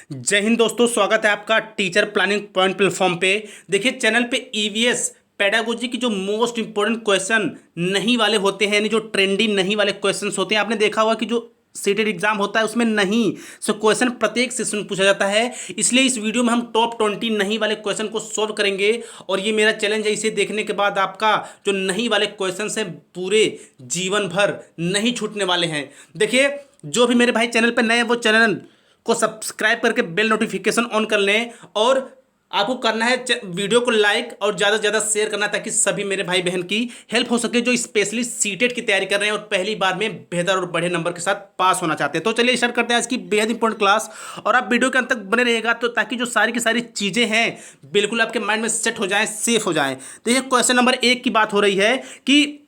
जय हिंद दोस्तों, स्वागत है आपका टीचर प्लानिंग पॉइंट प्लेटफॉर्म पे। देखिए चैनल पे ईवीएस पेडागोजी की जो मोस्ट इंपॉर्टेंट क्वेश्चन नहीं वाले होते हैं, यानी जो ट्रेंडी नहीं वाले क्वेश्चंस होते हैं, आपने देखा होगा कि जो सीटेड एग्जाम होता है उसमें नहीं सो क्वेश्चन प्रत्येक सेशन में पूछा जाता है। इसलिए इस वीडियो में हम टॉप 20 नहीं वाले क्वेश्चन को सॉल्व करेंगे और ये मेरा चैलेंज है। इसे देखने के बाद आपका जो नहीं वाले क्वेश्चन है पूरे जीवन भर नहीं छूटने वाले हैं। देखिए जो भी मेरे भाई चैनल पर नए हैं वो चैनल को सब्सक्राइब करके बेल नोटिफिकेशन ऑन कर लें और आपको करना है वीडियो को लाइक और ज़्यादा से ज़्यादा शेयर करना ताकि सभी मेरे भाई बहन की हेल्प हो सके जो स्पेशली सीटेट की तैयारी कर रहे हैं और पहली बार में बेहतर और बड़े नंबर के साथ पास होना चाहते हैं। तो चलिए स्टार्ट करते हैं आज की बेहद इंपॉर्टेंट क्लास और आप वीडियो के अंत तक बने रहेगा तो ताकि जो सारी की सारी चीज़ें हैं बिल्कुल आपके माइंड में सेट हो जाएँ, सेफ हो जाएँ। देखिए क्वेश्चन नंबर 1 की बात हो रही है कि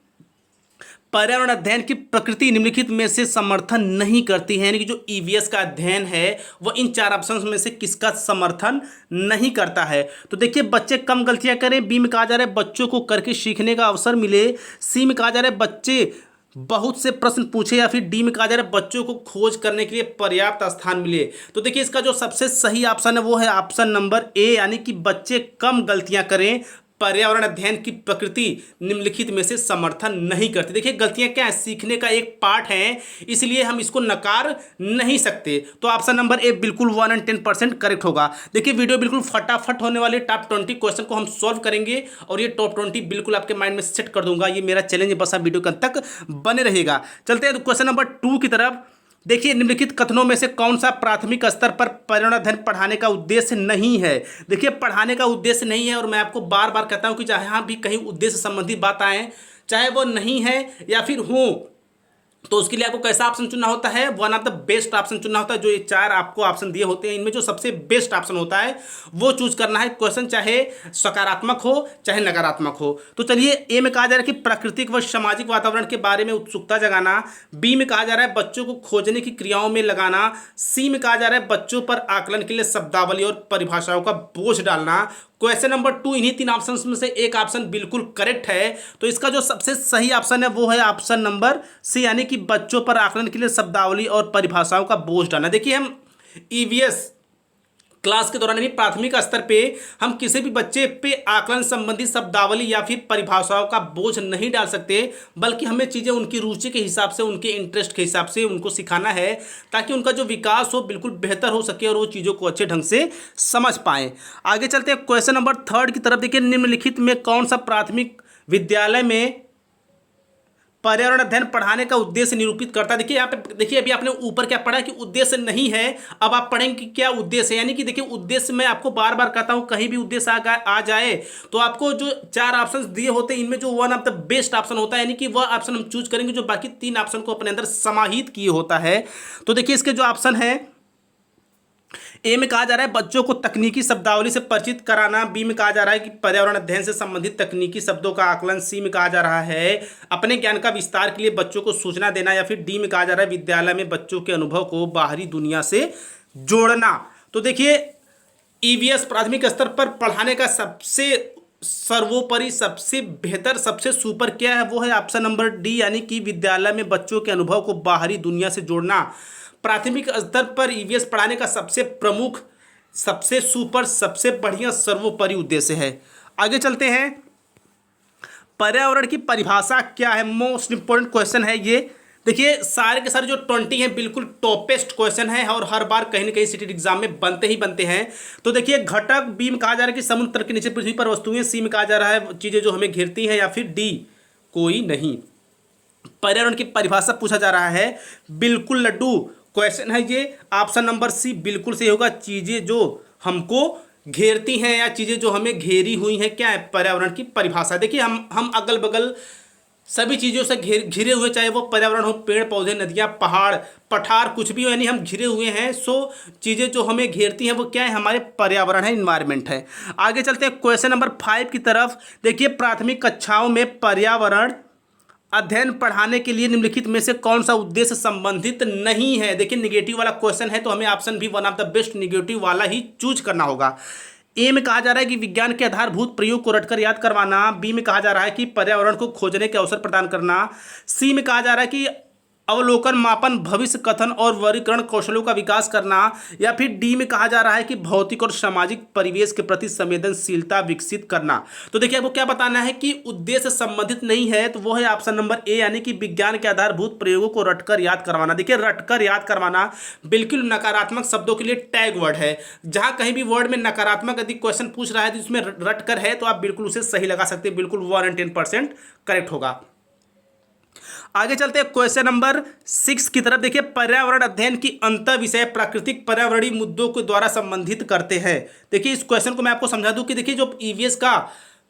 पर्यावरण अध्ययन की प्रकृति निम्नलिखित में से समर्थन नहीं करती है, यानी कि जो ईवीएस का अध्ययन है वह इन 4 ऑप्शंस में से किसका समर्थन नहीं करता है। तो देखिए बच्चे कम गलतियां करें, बी में कहा जा रहा है बच्चों को करके सीखने का अवसर मिले, सी में कहा जा रहा है बच्चे बहुत से प्रश्न पूछे, या फिर डी में कहा जा रहा है बच्चों को खोज करने के लिए पर्याप्त स्थान मिले। तो देखिए इसका जो सबसे सही ऑप्शन है वो है ऑप्शन नंबर ए, यानी कि बच्चे कम गलतियां करें, पर्यावरण अध्ययन की प्रकृति निम्नलिखित में से समर्थन नहीं करती। देखिए गलतियां क्या है, सीखने का एक पार्ट है, इसलिए हम इसको नकार नहीं सकते। तो ऑप्शन नंबर ए बिल्कुल 110% करेक्ट होगा। देखिए वीडियो बिल्कुल फटाफट होने वाली, टॉप 20 क्वेश्चन को हम सॉल्व करेंगे और ये टॉप 20 बिल्कुल आपके माइंड में सेट कर दूंगा। ये मेरा चैलेंज है, बस आप वीडियो के अंत तक बने रहेगा। चलते हैं क्वेश्चन नंबर 2 की तरफ। देखिए निम्नलिखित कथनों में से कौन सा प्राथमिक स्तर पर पर्यावरण अध्ययन पढ़ाने का उद्देश्य नहीं है। देखिए पढ़ाने का उद्देश्य नहीं है और मैं आपको बार बार कहता हूं कि जहां भी कहीं उद्देश्य संबंधी बात आए, चाहे वो नहीं है या फिर हो, तो उसके लिए आपको कैसा ऑप्शन चुनना होता है, one of the best option चुनना होता है। जो ये 4 आपको ऑप्शन दिए होते हैं इनमें जो सबसे बेस्ट ऑप्शन होता है वो चूज करना है। क्वेश्चन चाहे सकारात्मक हो चाहे नकारात्मक हो। तो चलिए ए में कहा जा रहा है कि प्राकृतिक व सामाजिक वातावरण के बारे में उत्सुकता जगाना, बी में कहा जा रहा है बच्चों को खोजने की क्रियाओं में लगाना, सी में कहा जा रहा है बच्चों पर आकलन के लिए शब्दावली और परिभाषाओं का बोझ डालना। क्वेश्चन नंबर 2 इन्हीं 3 ऑप्शन में से एक ऑप्शन बिल्कुल करेक्ट है। तो इसका जो सबसे सही ऑप्शन है वो है ऑप्शन नंबर सी, यानी कि बच्चों पर आकलन के लिए शब्दावली और परिभाषाओं का बोझ डालना। देखिए हम ईवीएस क्लास के दौरान यानी प्राथमिक स्तर पे हम किसी भी बच्चे पे आकलन संबंधी शब्दावली या फिर परिभाषाओं का बोझ नहीं डाल सकते, बल्कि हमें चीज़ें उनकी रुचि के हिसाब से, उनके इंटरेस्ट के हिसाब से उनको सिखाना है ताकि उनका जो विकास हो बिल्कुल बेहतर हो सके और वो चीज़ों को अच्छे ढंग से समझ पाएँ। आगे चलते हैं क्वेश्चन नंबर 3 की तरफ। देखिए निम्नलिखित में कौन सा प्राथमिक विद्यालय में पर्यावरण अध्ययन पढ़ाने का उद्देश्य निरूपित करता है। देखिए यहाँ पे देखिए अभी आपने ऊपर क्या पढ़ा कि उद्देश्य नहीं है, अब आप पढ़ेंगे कि क्या उद्देश्य है। यानी कि देखिए उद्देश्य मैं आपको बार बार कहता हूँ, कहीं भी उद्देश्य आ जाए तो आपको जो 4 ऑप्शंस दिए होते हैं इनमें जो one of the best option होता है, यानी कि वह ऑप्शन हम चूज करेंगे जो बाकी 3 ऑप्शन को अपने अंदर समाहित किए होता है। तो देखिए इसके जो ऑप्शन है, ए में कहा जा रहा है बच्चों को तकनीकी शब्दावली से परिचित कराना, बी में कहा जा रहा है कि पर्यावरण अध्ययन से संबंधित तकनीकी शब्दों का आकलन, सी में कहा जा रहा है अपने ज्ञान का विस्तार के लिए बच्चों को सूचना देना, या फिर डी में कहा जा रहा है विद्यालय में बच्चों के अनुभव को बाहरी दुनिया से जोड़ना। तो देखिए ईवीएस प्राथमिक स्तर पर पढ़ाने का सबसे सर्वोपरि, सबसे बेहतर, सबसे सुपर क्या है, वो है ऑप्शन नंबर डी, यानी कि विद्यालय में बच्चों के अनुभव को बाहरी दुनिया से जोड़ना। प्राथमिक स्तर पर ईवीएस पढ़ाने का सबसे प्रमुख, सबसे सुपर, सबसे बढ़िया, सर्वोपरि उद्देश्य है। आगे चलते हैं, पर्यावरण की परिभाषा क्या है, मोस्ट इंपोर्टेंट क्वेश्चन है ये। देखिए सारे के सारे जो 20 हैं बिल्कुल टॉपेस्ट क्वेश्चन है और हर बार कहीं ना कहीं सीटेट एग्जाम में बनते ही बनते हैं। तो देखिए घटक, बी में कहा जा रहा है कि समुद्र तल के नीचे पृथ्वी पर वस्तुएं, सी में कहा जा रहा है चीजें जो हमें घेरती हैं, या फिर डी कोई नहीं। पर्यावरण की परिभाषा पूछा जा रहा है, बिल्कुल लड्डू क्वेश्चन है ये। ऑप्शन नंबर सी बिल्कुल सही होगा, चीज़ें जो हमको घेरती हैं या चीज़ें जो हमें घेरी हुई हैं, क्या है, पर्यावरण की परिभाषा। देखिए हम अगल बगल सभी चीज़ों से घिरे हुए, चाहे वो पर्यावरण हो, पेड़ पौधे, नदियाँ, पहाड़, पठार, कुछ भी हो, यानी हम घिरे हुए हैं। सो चीज़ें जो हमें घेरती हैं वो क्या है, हमारे पर्यावरण है, इन्वायरमेंट है। आगे चलते हैं क्वेश्चन नंबर 5 की तरफ। देखिए प्राथमिक कक्षाओं में पर्यावरण अध्ययन पढ़ाने के लिए निम्नलिखित में से कौन सा उद्देश्य संबंधित नहीं है। देखिए निगेटिव वाला क्वेश्चन है तो हमें ऑप्शन भी one of the best negative वाला ही चूज करना होगा। ए में कहा जा रहा है कि विज्ञान के आधारभूत प्रयोग को रटकर याद करवाना, बी में कहा जा रहा है कि पर्यावरण को खोजने के अवसर प्रदान करना, सी में कहा जा रहा है कि अवलोकन, मापन, भविष्य कथन और वर्गीकरण कौशलों का विकास करना, या फिर डी में कहा जा रहा है कि भौतिक और सामाजिक परिवेश के प्रति संवेदनशीलता विकसित करना। तो देखिए आपको क्या बताना है कि उद्देश्य संबंधित नहीं है, तो वो है ऑप्शन नंबर ए, यानी कि विज्ञान के आधारभूत प्रयोगों को रटकर याद करवाना। देखिए रटकर याद करवाना बिल्कुल नकारात्मक शब्दों के लिए टैग वर्ड है। जहां कहीं भी वर्ड में नकारात्मक यदि क्वेश्चन पूछ रहा है तो इसमें रटकर है, तो आप बिल्कुल उसे सही लगा सकते हैं, बिल्कुल 110% करेक्ट होगा। आगे चलते हैं क्वेश्चन नंबर 6 की तरफ। देखिए पर्यावरण अध्ययन की अंतर विषय प्राकृतिक पर्यावरणीय मुद्दों के द्वारा संबंधित करते हैं। देखिए इस क्वेश्चन को मैं आपको समझा दूं कि देखिए जो ईवीएस का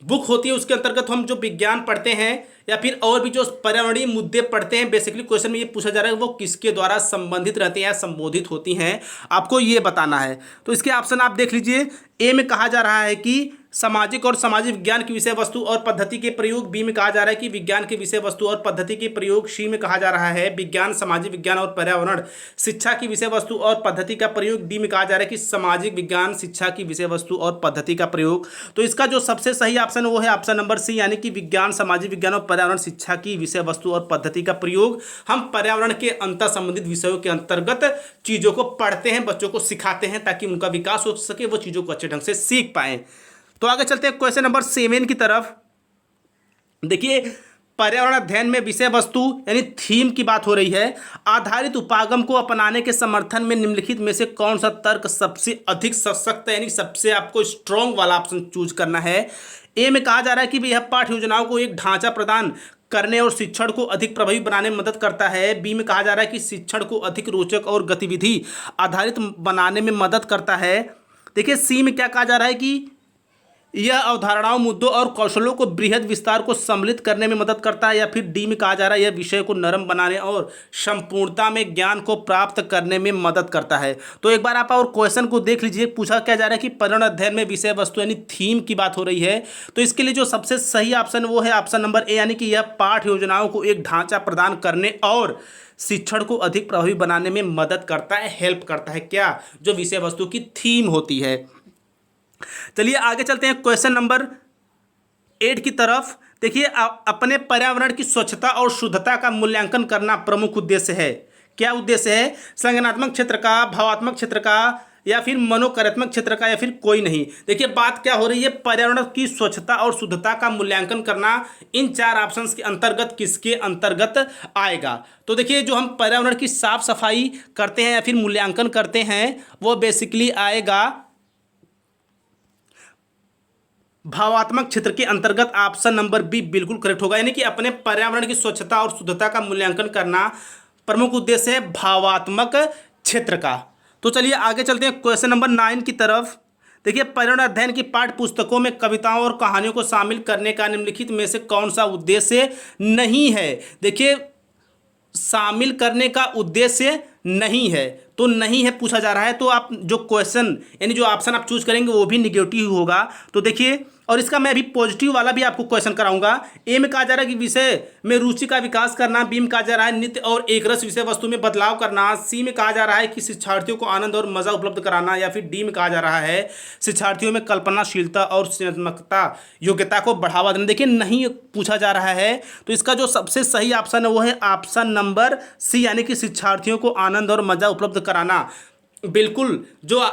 बुक होती है उसके अंतर्गत हम जो विज्ञान पढ़ते हैं या फिर और भी जो पर्यावरणीय मुद्दे पढ़ते हैं, बेसिकली क्वेश्चन में ये पूछा जा रहा है वो किसके द्वारा संबंधित रहते हैं या संबोधित होती हैं, आपको ये बताना है। तो इसके ऑप्शन आप देख लीजिए। ए में कहा जा रहा है कि सामाजिक और सामाजिक विज्ञान की विषय वस्तु और पद्धति के प्रयोग। बी में कहा जा रहा है कि विज्ञान के विषय वस्तु और पद्धति के प्रयोग। सी में कहा जा रहा है विज्ञान, सामाजिक विज्ञान और पर्यावरण शिक्षा की विषय वस्तु और पद्धति का प्रयोग। डी में कहा जा रहा है कि सामाजिक विज्ञान शिक्षा की विषय वस्तु और पद्धति का प्रयोग। तो इसका जो सबसे सही ऑप्शन वो है ऑप्शन नंबर सी, यानी कि विज्ञान, सामाजिक विज्ञान और पर्यावरण शिक्षा की विषय वस्तु और पद्धति का प्रयोग। हम पर्यावरण के अंतर संबंधित विषयों के अंतर्गत चीजों को पढ़ते हैं, बच्चों को सिखाते हैं ताकि उनका विकास हो सके, वो चीजों को अच्छे ढंग से सीख पाए। तो आगे चलते हैं क्वेश्चन नंबर 7 की तरफ। देखिए पर्यावरण अध्ययन में विषय वस्तु यानी थीम की बात हो रही है। आधारित उपागम को अपनाने के समर्थन में निम्नलिखित में से कौन सा तर्क सबसे अधिक सशक्त है, यानी सबसे आपको स्ट्रॉन्ग वाला ऑप्शन चूज करना है। ए में कहा जा रहा है कि यह पाठ्य योजनाओं को एक ढांचा प्रदान करने और शिक्षण को अधिक प्रभावी बनाने में मदद करता है। बी में कहा जा रहा है कि शिक्षण को अधिक रोचक और गतिविधि आधारित बनाने में मदद करता है। देखिए सी में क्या कहा जा रहा है कि यह अवधारणाओं, मुद्दों और कौशलों को बृहद विस्तार को सम्मिलित करने में मदद करता है। या फिर डी में कहा जा रहा है यह विषय को नरम बनाने और संपूर्णता में ज्ञान को प्राप्त करने में मदद करता है। तो एक बार आप और क्वेश्चन को देख लीजिए। पूछा क्या जा रहा है कि पर्यावरण अध्ययन में विषय वस्तु यानी थीम की बात हो रही है। तो इसके लिए जो सबसे सही ऑप्शन वो है ऑप्शन नंबर ए, यानी कि यह पाठ्य योजनाओं को एक ढांचा प्रदान करने और शिक्षण को अधिक प्रभावी बनाने में मदद करता है, हेल्प करता है। क्या जो विषय वस्तु की थीम होती है। चलिए आगे चलते हैं क्वेश्चन नंबर 8 की तरफ। देखिए अपने पर्यावरण की स्वच्छता और शुद्धता का मूल्यांकन करना प्रमुख उद्देश्य है। क्या उद्देश्य है? संज्ञानात्मक क्षेत्र का, भावात्मक क्षेत्र का, या फिर मनोकार्यात्मक क्षेत्र का, या फिर कोई नहीं। देखिए बात क्या हो रही है, पर्यावरण की स्वच्छता और शुद्धता का मूल्यांकन करना इन 4 ऑप्शंस के अंतर्गत किसके अंतर्गत आएगा। तो देखिए जो हम पर्यावरण की साफ सफाई करते हैं या फिर मूल्यांकन करते हैं वो बेसिकली आएगा भावात्मक क्षेत्र के अंतर्गत। ऑप्शन नंबर बी बिल्कुल करेक्ट होगा, यानी कि अपने पर्यावरण की स्वच्छता और शुद्धता का मूल्यांकन करना प्रमुख उद्देश्य है भावात्मक क्षेत्र का। तो चलिए आगे चलते हैं क्वेश्चन नंबर 9 की तरफ। देखिए पर्यावरण अध्ययन की पाठ्य पुस्तकों में कविताओं और कहानियों को शामिल करने का निम्नलिखित में से कौन सा उद्देश्य नहीं है। देखिए शामिल करने का उद्देश्य नहीं है, तो नहीं है पूछा जा रहा है, तो आप जो क्वेश्चन यानी जो ऑप्शन आप चूज करेंगे वो भी निगेटिव होगा। तो देखिए और इसका मैं अभी पॉजिटिव वाला भी आपको क्वेश्चन कराऊंगा। ए में कहा जा रहा है कि विषय में रुचि का विकास करना। बी में कहा जा रहा है नित्य और एकरस विषय वस्तु में बदलाव करना। सी में कहा जा रहा है कि शिक्षार्थियों को आनंद और मजा उपलब्ध कराना। या फिर डी में कहा जा रहा है शिक्षार्थियों में कल्पनाशीलता और सृजनात्मकता योग्यता को बढ़ावा देना। देखिए नहीं पूछा जा रहा है, तो इसका जो सबसे सही ऑप्शन है वो है ऑप्शन नंबर सी, यानी कि शिक्षार्थियों को आनंद और मजा उपलब्ध कराना। बिल्कुल जो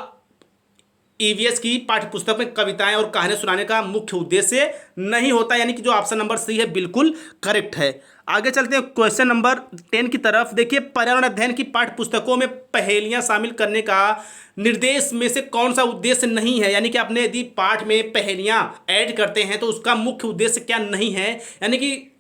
ईवीएस की पाठ्य पुस्तक में कविताएं और कहानियां सुनाने का मुख्य उद्देश्य नहीं होता, यानी कि जो ऑप्शन नंबर सी है बिल्कुल करेक्ट है। आगे चलते हैं क्वेश्चन नंबर 10 की तरफ। देखिए पर्यावरण अध्ययन की पाठ्य पुस्तकों में पहेलियां शामिल करने का निर्देश में से कौन सा उद्देश्य नहीं है, यानी कि आपने यदि पाठ में पहेलियां ऐड करते हैं तो उसका मुख्य उद्देश्य क्या नहीं है। यानी कि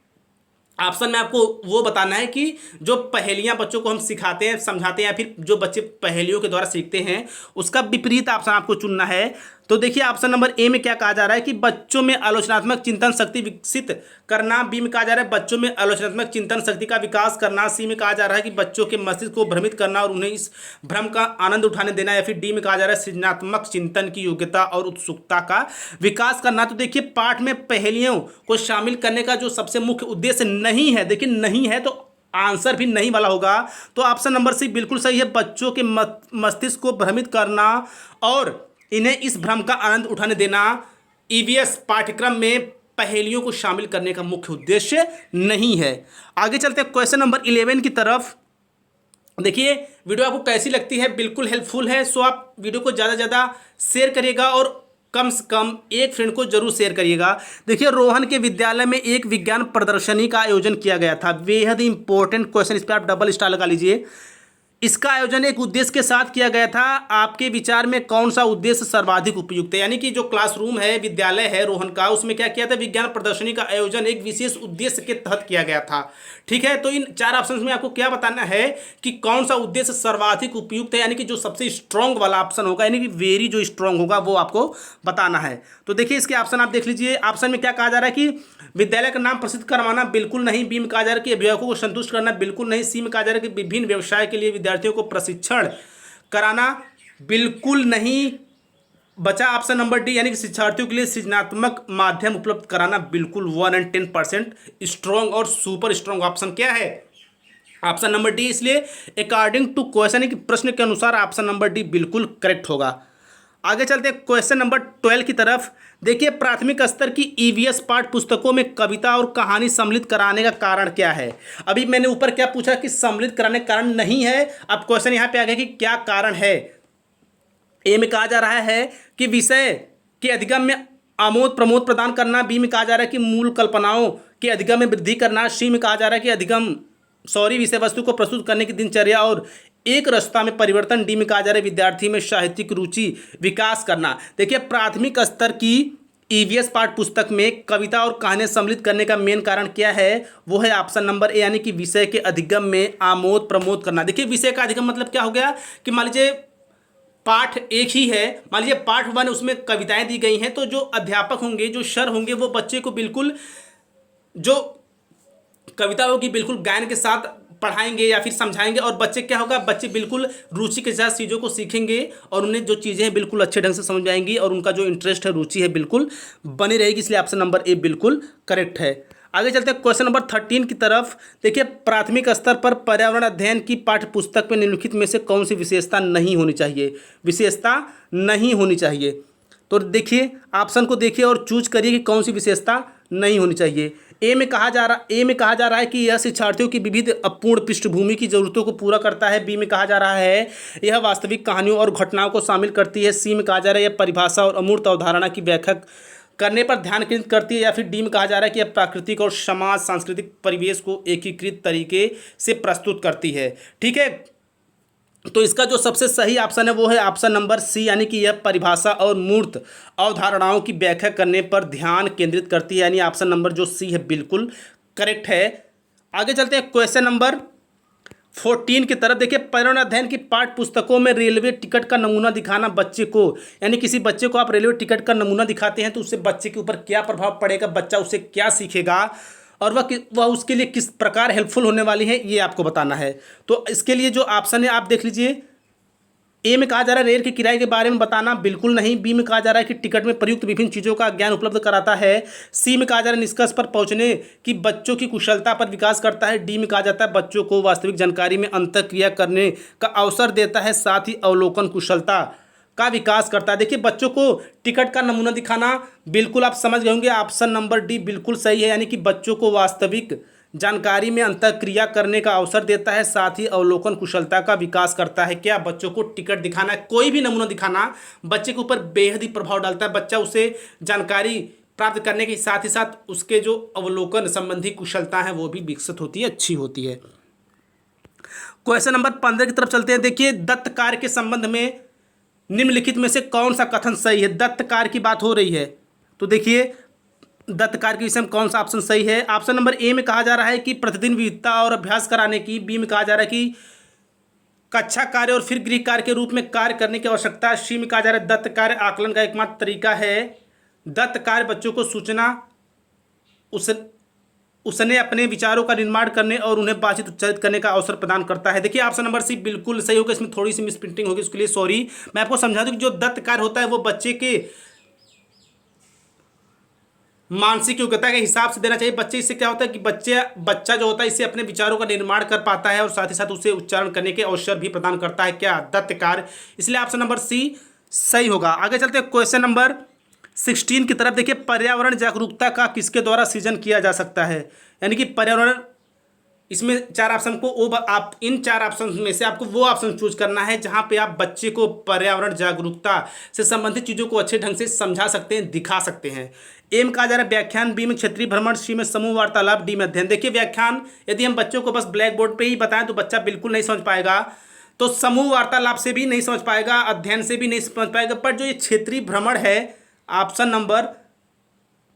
ऑप्शन में आपको वो बताना है कि जो पहेलियां बच्चों को हम सिखाते हैं, समझाते हैं, या फिर जो बच्चे पहेलियों के द्वारा सीखते हैं उसका विपरीत ऑप्शन आपको चुनना है। तो देखिए ऑप्शन नंबर ए में क्या कहा जा रहा है कि बच्चों में आलोचनात्मक चिंतन शक्ति विकसित करना। बी में कहा जा रहा है बच्चों में आलोचनात्मक चिंतन शक्ति का विकास करना। सी में कहा जा रहा है कि बच्चों के मस्तिष्क को भ्रमित करना और उन्हें इस भ्रम का आनंद उठाने देना। या फिर डी में कहा जा रहा है सृजनात्मक चिंतन की योग्यता और उत्सुकता का विकास करना। तो देखिए पाठ में पहेलियों को शामिल करने का जो सबसे मुख्य उद्देश्य नहीं है, देखिए नहीं है तो आंसर भी नहीं वाला होगा। तो ऑप्शन नंबर सी बिल्कुल सही है, बच्चों के मस्तिष्क को भ्रमित करना और इन्हें इस भ्रम का आनंद उठाने देना। ईवीएस पाठ्यक्रम में पहेलियों को शामिल करने का मुख्य उद्देश्य नहीं है। आगे चलते हैं क्वेश्चन नंबर 11 की तरफ। देखिए वीडियो आपको कैसी लगती है, बिल्कुल हेल्पफुल है, सो आप वीडियो को ज़्यादा से ज़्यादा शेयर करिएगा और कम से कम एक फ्रेंड को जरूर शेयर करिएगा। देखिए रोहन के विद्यालय में एक विज्ञान प्रदर्शनी का आयोजन किया गया था। बेहद इंपॉर्टेंट क्वेश्चन, इस पर आप डबल स्टार लगा लीजिए। इसका आयोजन एक उद्देश्य के साथ किया गया था। आपके विचार में कौन सा उद्देश्य सर्वाधिक उपयुक्त है? यानी कि जो क्लासरूम है, विद्यालय है रोहन का, उसमें क्या किया था, विज्ञान प्रदर्शनी का आयोजन एक विशेष उद्देश्य के तहत किया गया था। ठीक है, तो इन 4 ऑप्शन में आपको क्या बताना है कि कौन सा उद्देश्य सर्वाधिक उपयुक्त है, यानी कि जो सबसे स्ट्रॉन्ग वाला ऑप्शन होगा, यानी कि वेरी जो स्ट्रॉन्ग होगा वो आपको बताना है। तो देखिए इसके ऑप्शन आप देख लीजिए। ऑप्शन में क्या कहा जा रहा है कि विद्यालय का नाम प्रसिद्ध करवाना, बिल्कुल नहीं। बी में कहा जा रहा है कि अभिभावकों को संतुष्ट करना, बिल्कुल नहीं। सी में कहा जा रहा है कि विभिन्न व्यवसाय के लिए विद्यार्थियों को प्रशिक्षण कराना, बिल्कुल नहीं। बचा ऑप्शन नंबर डी, यानी कि शिक्षार्थियों के लिए सृजनात्मक माध्यम उपलब्ध कराना, बिल्कुल 1 और 10% स्ट्रॉन्ग और सुपर स्ट्रॉन्ग ऑप्शन क्या है? Option number D. इसलिए अकॉर्डिंग टू क्वेश्चन, कि प्रश्न के अनुसार ऑप्शन नंबर डी बिल्कुल करेक्ट होगा। आगे चलते हैं क्वेश्चन नंबर 12 की तरफ। देखिए प्राथमिक स्तर की ईवीएस पाठ्य पुस्तकों में कविता और कहानी सम्मिलित कराने का कारण क्या है? अभी मैंने ऊपर क्या पूछा कि सम्मिलित कराने का कारण नहीं है। अब क्वेश्चन यहाँ पे आ गया कि क्या कारण है। ए में कहा जा रहा है कि विषय के अधिगम में आमोद प्रमोद प्रदान करना। बी में कहा जा रहा है कि मूल कल्पनाओं के अधिगम में वृद्धि करना। सी में कहा जा रहा है कि विषय वस्तु को प्रस्तुत करने की दिनचर्या और एक रस्ता में परिवर्तन। डी में कहा जा रहा है विद्यार्थी में साहित्यिक रुचि विकास करना। देखिए प्राथमिक स्तर की ईवीएस पाठ्य पुस्तक में कविता और कहानियां सम्मिलित करने का मेन कारण क्या है? वो है ऑप्शन नंबर ए, यानी कि विषय के अधिगम में आमोद प्रमोद करना। देखिए विषय का अधिगम मतलब क्या हो गया कि मान लीजिए पाठ एक ही है, मान लीजिए पाठ 1 उसमें कविताएं दी गई हैं, तो जो अध्यापक होंगे, जो सर होंगे, वो बच्चे को बिल्कुल जो कविता होगी बिल्कुल गायन के साथ पढ़ाएंगे या फिर समझाएंगे, और बच्चे क्या होगा, बच्चे बिल्कुल रुचि के साथ चीज़ों को सीखेंगे और उन्हें जो चीज़ें हैं बिल्कुल अच्छे ढंग से समझ आएंगी और उनका जो इंटरेस्ट है, रुचि है, बिल्कुल बनी रहेगी। इसलिए ऑप्शन नंबर ए बिल्कुल करेक्ट है। आगे चलते हैं क्वेश्चन नंबर 13 की तरफ। देखिए प्राथमिक स्तर पर पर्यावरण अध्ययन की पाठ्य पुस्तक में निम्नलिखित में से कौन सी विशेषता नहीं होनी चाहिए? विशेषता नहीं होनी चाहिए, तो देखिए ऑप्शन को देखिए और चूज करिए कि कौन सी विशेषता नहीं होनी चाहिए। ए में कहा जा रहा है कि यह शिक्षार्थियों की विविध अपूर्ण पृष्ठभूमि की जरूरतों को पूरा करता है। बी में कहा जा रहा है यह वास्तविक कहानियों और घटनाओं को शामिल करती है। सी में कहा जा रहा है यह परिभाषा और अमूर्त अवधारणा की व्याख्या करने पर ध्यान केंद्रित करती है। या फिर डी में कहा जा रहा है कि यह प्राकृतिक और समाज सांस्कृतिक परिवेश को एकीकृत तरीके से प्रस्तुत करती है। ठीक है, तो इसका जो सबसे सही ऑप्शन है वो है ऑप्शन नंबर सी, यानी कि यह परिभाषा और मूर्त अवधारणाओं की व्याख्या करने पर ध्यान केंद्रित करती है, यानी ऑप्शन नंबर जो सी है बिल्कुल करेक्ट है। आगे चलते हैं क्वेश्चन नंबर 14 की तरफ। देखिए पर्यावरण अध्ययन की पाठ्य पुस्तकों में रेलवे टिकट का नमूना दिखाना बच्चे को, यानी किसी बच्चे को आप रेलवे टिकट का नमूना दिखाते हैं तो उससे बच्चे के ऊपर क्या प्रभाव पड़ेगा, बच्चा उससे क्या सीखेगा और वह उसके लिए किस प्रकार हेल्पफुल होने वाली है, ये आपको बताना है। तो इसके लिए जो ऑप्शन है आप देख लीजिए। ए में कहा जा रहा है रेल के किराए के बारे में बताना, बिल्कुल नहीं। बी में कहा जा रहा है कि टिकट में प्रयुक्त विभिन्न चीज़ों का ज्ञान उपलब्ध कराता है। सी में कहा जा रहा है निष्कर्ष पर पहुंचने की बच्चों की कुशलता पर विकास करता है। डी में कहा जाता है बच्चों को वास्तविक जानकारी में अंतःक्रिया करने का अवसर देता है, साथ ही अवलोकन कुशलता का विकास करता है। देखिए बच्चों को टिकट का नमूना दिखाना, बिल्कुल आप समझ गए होंगे, ऑप्शन नंबर डी बिल्कुल सही है, यानी कि बच्चों को वास्तविक जानकारी में अंतःक्रिया करने का अवसर देता है, साथ ही अवलोकन कुशलता का विकास करता है। क्या बच्चों को टिकट दिखाना, कोई भी नमूना दिखाना बच्चे के ऊपर बेहद ही प्रभाव डालता है। बच्चा उसे जानकारी प्राप्त करने के साथ ही साथ उसके जो अवलोकन संबंधी कुशलता है वो भी विकसित होती है, अच्छी होती है। क्वेश्चन नंबर 15 की तरफ चलते हैं। देखिए दत्त कार्य के संबंध में निम्नलिखित में से कौन सा कथन सही है? दत्त कार्य की बात हो रही है, तो देखिए दत्त कार्य के विषय में कौन सा ऑप्शन सही है? ऑप्शन नंबर ए में कहा जा रहा है कि प्रतिदिन विविधता और अभ्यास कराने की। बी में कहा जा रहा है कि कक्षा कार्य और फिर गृह कार्य के रूप में कार्य करने की आवश्यकता। सी में कहा जा रहा है दत्त कार्य आकलन का एकमात्र तरीका है। दत्त कार्य बच्चों को सूचना उसने अपने विचारों का निर्माण करने और उन्हें बातचीत उच्चारित करने का अवसर प्रदान करता है। देखिए ऑप्शन नंबर सी बिल्कुल सही होगा, इसमें थोड़ी सी मिस प्रिंटिंग होगी, उसके लिए सॉरी। मैं आपको समझा दूं कि जो दत्त कार्य होता है वो बच्चे के मानसिक योग्यता के हिसाब से देना चाहिए। बच्चे इससे क्या होता है कि बच्चा जो होता है इससे अपने विचारों का निर्माण कर पाता है और साथ ही साथ उसे उच्चारण करने के अवसर भी प्रदान करता है। क्या? दत्त कार्य। इसलिए ऑप्शन नंबर सी सही होगा। आगे चलते हैं क्वेश्चन नंबर 16 की तरफ देखिए, पर्यावरण जागरूकता का किसके द्वारा सृजन किया जा सकता है, यानी कि पर्यावरण, इसमें 4 ऑप्शन को आप इन 4 ऑप्शन में से आपको वो ऑप्शन चूज करना है जहां पे आप बच्चे को पर्यावरण जागरूकता से संबंधित चीज़ों को अच्छे ढंग से समझा सकते हैं, दिखा सकते हैं। ए में कहा जा रहा है व्याख्यान, बी में क्षेत्रीय भ्रमण, सी में समूह वार्तालाप, डी में अध्ययन। देखिए व्याख्यान यदि हम बच्चों को बस ब्लैक बोर्ड पर ही बताएं तो बच्चा बिल्कुल नहीं समझ पाएगा, तो समूह वार्तालाप से भी नहीं समझ पाएगा, अध्ययन से भी नहीं समझ पाएगा। पर जो ये क्षेत्रीय भ्रमण है, ऑप्शन नंबर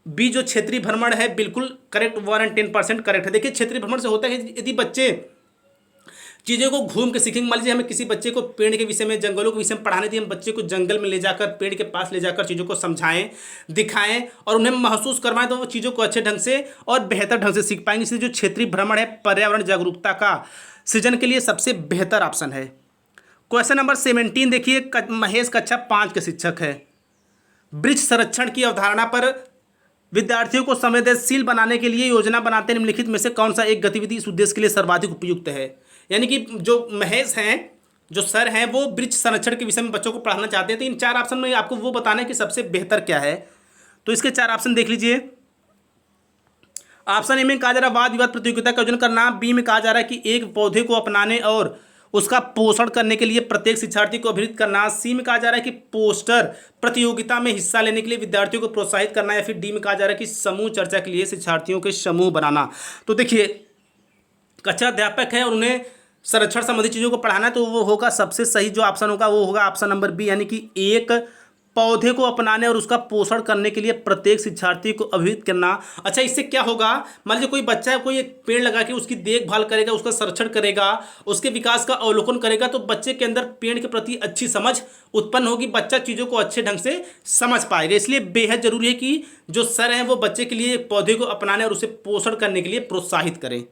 बी जो क्षेत्रीय भ्रमण है बिल्कुल करेक्ट, 110% करेक्ट है। देखिए क्षेत्रीय भ्रमण से होता है कि यदि बच्चे चीज़ों को घूम के सीखेंगे, मान लीजिए हमें किसी बच्चे को पेड़ के विषय में, जंगलों के विषय में पढ़ाने थी, हम बच्चे को जंगल में ले जाकर, पेड़ के पास ले जाकर चीज़ों को समझाएं, दिखाएं और उन्हें महसूस करवाएं, तो वो चीज़ों को अच्छे ढंग से और बेहतर ढंग से सीख पाएंगे। इसलिए जो क्षेत्रीय भ्रमण है पर्यावरण जागरूकता का सृजन के लिए सबसे बेहतर ऑप्शन है। क्वेश्चन नंबर 17 देखिए, महेश कक्षा 5 के शिक्षक है। वृक्ष संरक्षण की अवधारणा पर विद्यार्थियों को संवेदनशील बनाने के लिए योजना बनाते निम्नलिखित में से कौन सा एक गतिविधि इस उद्देश्य के लिए सर्वाधिक उपयुक्त है। यानी कि जो महेश हैं, जो सर हैं, वो वृक्ष संरक्षण के विषय में बच्चों को पढ़ाना चाहते हैं, तो इन 4 ऑप्शन में आपको वो बताना है कि सबसे बेहतर क्या है। तो इसके 4 ऑप्शन देख लीजिए। ऑप्शन ए में कहा जा रहा है वाद विवाद प्रतियोगिता का आयोजन करना, बी में कहा जा रहा है कि एक पौधे को अपनाने और उसका पोषण करने के लिए प्रत्येक शिक्षार्थी को अभिहित करना, सी में कहा जा रहा है कि पोस्टर प्रतियोगिता में हिस्सा लेने के लिए विद्यार्थियों को प्रोत्साहित करना, या फिर डी में कहा जा रहा है कि समूह चर्चा के लिए शिक्षार्थियों के समूह बनाना। तो देखिए कक्षा अध्यापक है और उन्हें संरक्षण संबंधी चीज़ों को पढ़ाना है, तो वो होगा सबसे सही जो ऑप्शन होगा वो होगा ऑप्शन नंबर बी, यानी कि एक पौधे को अपनाने और उसका पोषण करने के लिए प्रत्येक शिक्षार्थी को अभिहित करना। अच्छा, इससे क्या होगा, मान लीजिए कोई बच्चा है, कोई एक पेड़ लगा के उसकी देखभाल करेगा, उसका संरक्षण करेगा, उसके विकास का अवलोकन करेगा, तो बच्चे के अंदर पेड़ के प्रति अच्छी समझ उत्पन्न होगी, बच्चा चीज़ों को अच्छे ढंग से समझ पाएगा। इसलिए बेहद जरूरी है कि जो सर हैं वो बच्चे के लिए पौधे को अपनाने और उसे पोषण करने के लिए प्रोत्साहित करें।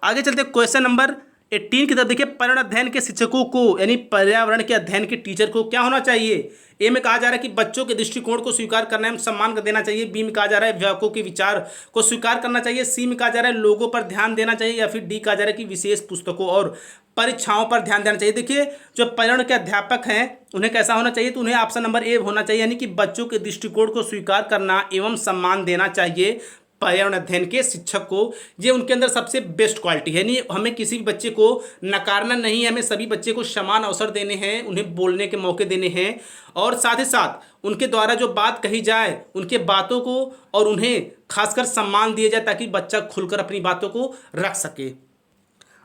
आगे चलते क्वेश्चन नंबर 18 की तरफ देखिए, पर्यावरण अध्ययन के शिक्षकों को यानी पर्यावरण के अध्ययन के टीचर को क्या होना चाहिए। ए में कहा जा रहा है कि बच्चों के दृष्टिकोण को स्वीकार करना एवं सम्मान कर देना चाहिए, बी में कहा जा रहा है अभिभावकों के विचार को स्वीकार करना चाहिए, सी में कहा जा रहा है लोगों पर ध्यान देना चाहिए, या फिर डी कहा जा रहा है कि विशेष पुस्तकों और परीक्षाओं पर ध्यान देना चाहिए। देखिए जो पर्यावरण के अध्यापक हैं उन्हें कैसा होना चाहिए, तो उन्हें ऑप्शन नंबर ए होना चाहिए, यानी कि बच्चों के दृष्टिकोण को स्वीकार करना एवं सम्मान देना चाहिए पर्यावरण अध्ययन के शिक्षक को। ये उनके अंदर सबसे बेस्ट क्वालिटी है। नहीं, हमें किसी भी बच्चे को नकारना नहीं है, हमें सभी बच्चे को समान अवसर देने हैं, उन्हें बोलने के मौके देने हैं, और साथ ही साथ उनके द्वारा जो बात कही जाए उनके बातों को और उन्हें खासकर सम्मान दिया जाए ताकि बच्चा खुलकर अपनी बातों को रख सके।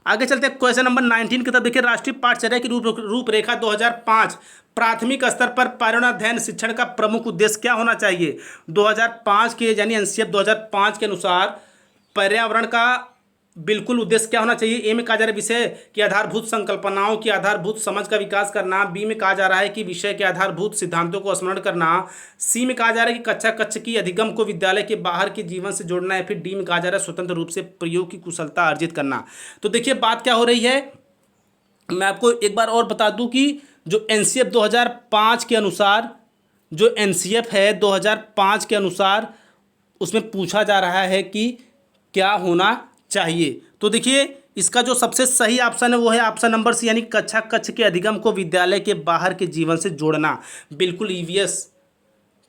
आगे चलते हैं क्वेश्चन नंबर 19 की तरफ देखिए, राष्ट्रीय पाठचर्या की रूपरेखा 2005 प्राथमिक स्तर पर पर्यावरण अध्ययन शिक्षण का प्रमुख उद्देश्य क्या होना चाहिए। 2005 के यानी एनसीएफ 2005 के अनुसार पर्यावरण का बिल्कुल उद्देश्य क्या होना चाहिए। ए में कहा जा रहा है विषय की आधारभूत संकल्पनाओं की आधारभूत समझ का विकास करना, बी में कहा जा रहा है कि विषय के आधारभूत सिद्धांतों को स्मरण करना, सी में कहा जा रहा है कि कक्षा कक्ष की अधिगम को विद्यालय के बाहर के जीवन से जोड़ना, या फिर डी में कहा जा रहा है स्वतंत्र रूप से प्रयोग की कुशलता अर्जित करना। तो देखिए बात क्या हो रही है, मैं आपको एक बार और बता दूं कि जो एनसीएफ 2005 के अनुसार, जो एनसीएफ है 2005 के अनुसार उसमें पूछा जा रहा है कि क्या होना चाहिए। तो देखिए इसका जो सबसे सही ऑप्शन है वो है ऑप्शन नंबर सी, यानी कक्षा कक्ष के अधिगम को विद्यालय के बाहर के जीवन से जोड़ना। बिल्कुल ईवीएस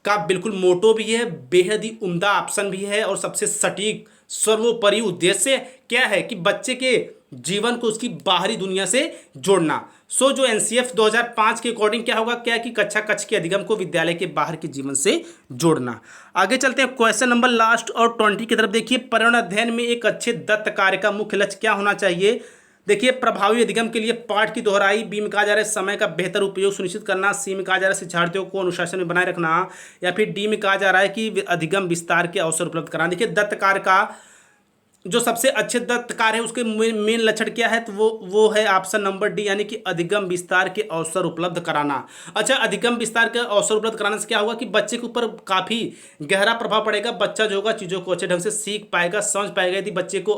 का बिल्कुल मोटो भी है, बेहद ही उम्दा ऑप्शन भी है, और सबसे सटीक सर्वोपरि उद्देश्य क्या है कि बच्चे के जीवन को उसकी बाहरी दुनिया से जोड़ना। सो जो एनसीएफ 2005 के अकॉर्डिंग क्या होगा, क्या कि कक्षा कक्ष के अधिगम को विद्यालय के बाहर के जीवन से जोड़ना। आगे चलते हैं क्वेश्चन नंबर लास्ट और 20 की तरफ देखिए, पर्यावरण अध्ययन में एक अच्छे दत्त कार्य का मुख्य लक्ष्य क्या होना चाहिए। देखिए प्रभावी अधिगम के लिए पाठ की दोहराई, बी में कहा जा रहा है समय का बेहतर उपयोग सुनिश्चित करना, सी में कहा जा रहा है शिक्षार्थियों को अनुशासन में बनाए रखना, या फिर डी में कहा जा रहा है कि अधिगम विस्तार के अवसर उपलब्ध कराना। देखिए दत्त कार्य का जो सबसे अच्छे दत्त कार्य है उसके मेन लक्षण क्या है, तो वो है ऑप्शन नंबर डी, यानी कि अधिगम विस्तार के अवसर उपलब्ध कराना। अच्छा, अधिगम विस्तार के अवसर उपलब्ध कराने से क्या होगा कि बच्चे के ऊपर काफ़ी गहरा प्रभाव पड़ेगा, बच्चा जो होगा चीज़ों को अच्छे ढंग से सीख पाएगा, समझ पाएगा, यदि बच्चे को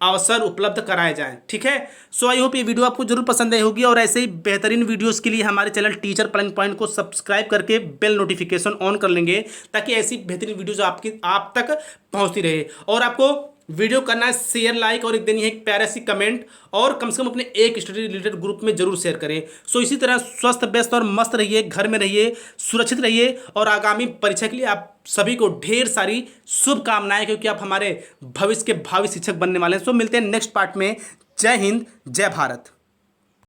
अवसर उपलब्ध कराए जाएं। ठीक है, सो आई होप ये वीडियो आपको जरूर पसंद आई होगी, और ऐसे ही बेहतरीन वीडियोस के लिए हमारे चैनल टीचर प्लानिंग पॉइंट को सब्सक्राइब करके बेल नोटिफिकेशन ऑन कर लेंगे ताकि ऐसी बेहतरीन वीडियोस आप तक पहुंचती रहे। और आपको वीडियो करना है शेयर, लाइक और एक देनी है एक प्यारा सी कमेंट, और कम से कम अपने एक स्टडी रिलेटेड ग्रुप में जरूर शेयर करें। सो इसी तरह स्वस्थ व्यस्त और मस्त रहिए, घर में रहिए, सुरक्षित रहिए, और आगामी परीक्षा के लिए आप सभी को ढेर सारी शुभकामनाएं, क्योंकि आप हमारे भविष्य के भावी शिक्षक बनने वाले हैं। सो मिलते हैं नेक्स्ट पार्ट में। जय हिंद, जय भारत।